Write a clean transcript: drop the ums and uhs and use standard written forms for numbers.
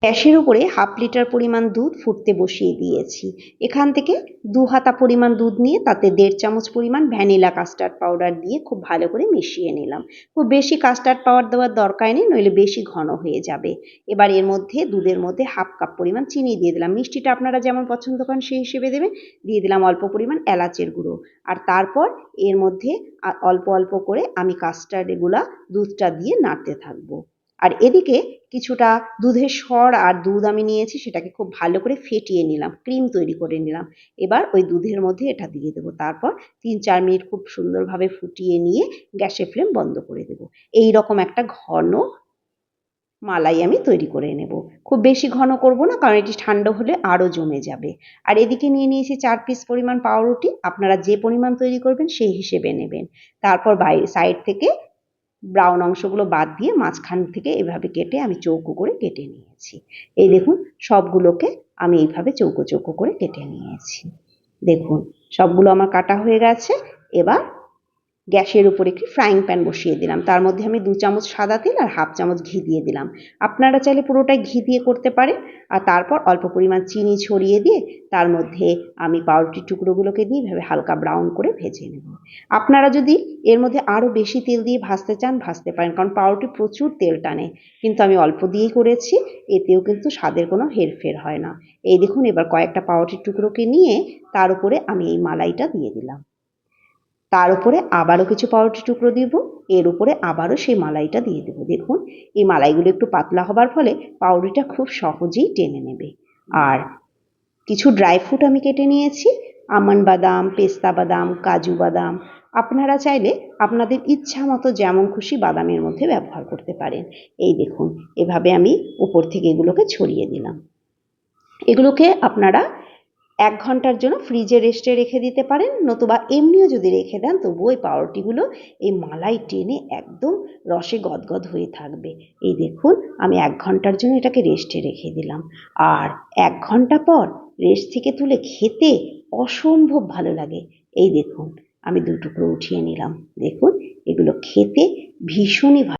গ্যাসের উপরে 1/2 লিটার পরিমাণ দুধ ফুটতে বসিয়ে দিয়েছি। এখান থেকে 2 হাতা পরিমাণ দুধ নিয়ে তাতে 1.5 চামচ পরিমাণ ভ্যানিলা কাস্টার্ড পাউডার দিয়ে খুব ভালো করে মিশিয়ে নিলাম। খুব বেশি কাস্টার্ড পাউডার দেওয়ার দরকার নেই, নইলে বেশি ঘন হয়ে যাবে। এবার এর মধ্যে দুধের মধ্যে 1/2 কাপ পরিমাণ চিনি দিয়ে দিলাম। মিষ্টিটা আপনারা যেমন পছন্দ করেন সেই হিসেবে দেবেন। দিয়ে দিলাম অল্প পরিমাণ এলাচের গুঁড়ো। আর তারপর এর মধ্যে অল্প অল্প করে আমি কাস্টার্ডগুলা দুধটা দিয়ে নাড়তে থাকবো। আর এদিকে কিছুটা দুধের সর আর দুধ আমি নিয়েছি, সেটাকে খুব ভালো করে ফেটিয়ে নিলাম, ক্রিম তৈরি করে নিলাম। এবার ওই দুধের মধ্যে এটা দিয়ে দেবো। তারপর 3-4 মিনিট খুব সুন্দরভাবে ফুটিয়ে নিয়ে গ্যাসের ফ্লেম বন্ধ করে দেবো। এই রকম একটা ঘন মালাই আমি তৈরি করে নেব। খুব বেশি ঘন করব না, কারণ এটি ঠান্ডা হলে আরও জমে যাবে। আর এদিকে নিয়ে নিয়েছি 4 পিস পরিমাণ পাউরুটি। আপনারা যে পরিমাণ তৈরি করবেন সেই হিসেবে নেবেন। তারপর সাইড থেকে ব্রাউন অংশগুলো বাদ দিয়ে মাঝখান থেকে এভাবে কেটে আমি চৌকো করে কেটে নিয়েছি। এই দেখুন, সবগুলোকে আমি এইভাবে চৌকো চৌকো করে কেটে নিয়েছি। দেখুন, সবগুলো আমার কাটা হয়ে গেছে। এবার গ্যাসের উপরে একটি ফ্রাইং প্যান বসিয়ে দিলাম। তার মধ্যে আমি 2 চামচ সাদা তেল আর 1/2 চামচ ঘি দিয়ে দিলাম। আপনারা চাইলে পুরোটাই ঘি দিয়ে করতে পারেন। আর তারপর অল্প পরিমাণ চিনি ছড়িয়ে দিয়ে তার মধ্যে আমি পাউরুটির টুকরোগুলোকে দিয়ে এভাবে হালকা ব্রাউন করে ভেজে নেব। আপনারা যদি এর মধ্যে আরও বেশি তেল দিয়ে ভাজতে চান ভাজতে পারেন, কারণ পাউরুটি প্রচুর তেল টানে। কিন্তু আমি অল্প দিয়েই করেছি, এতেও কিন্তু স্বাদের কোনো হেরফের হয় না। এই দেখুন, এবার কয়েকটা পাউরুটির টুকরোকে নিয়ে তার উপরে আমি এই মালাইটা দিয়ে দিলাম। তার উপরে আবারও কিছু পাউরুটি টুকরো দিব, এর উপরে আবারও সেই মালাইটা দিয়ে দেবো। দেখুন, এই মালাইগুলো একটু পাতলা হবার ফলে পাউরুটিটা খুব সহজেই টেনে নেবে। আর কিছু ড্রাই ফ্রুট আমি কেটে নিয়েছি, আমন্ড বাদাম, পেস্তা বাদাম, কাজু বাদাম। আপনারা চাইলে আপনাদের ইচ্ছা মতো যেমন খুশি বাদামের মধ্যে ব্যবহার করতে পারেন। এই দেখুন, এভাবে আমি উপর থেকে এগুলোকে ছড়িয়ে দিলাম। এগুলোকে আপনারা 1 ঘন্টার জন্য ফ্রিজে রেস্টে রেখে দিতে পারেন, নতুবা এমনিও যদি রেখে দেন তবুও এই পাউরুটিগুলো এই মালাই টেনে একদম রসে গদগদ হয়ে থাকবে। এই দেখুন, আমি 1 ঘন্টার জন্য এটাকে রেস্টে রেখে দিলাম। আর 1 ঘন্টা পর রেস্ট থেকে তুলে খেতে অসম্ভব ভালো লাগে। এই দেখুন, আমি 2 টুকরো উঠিয়ে নিলাম। দেখুন, এগুলো খেতে ভীষণই ভালো।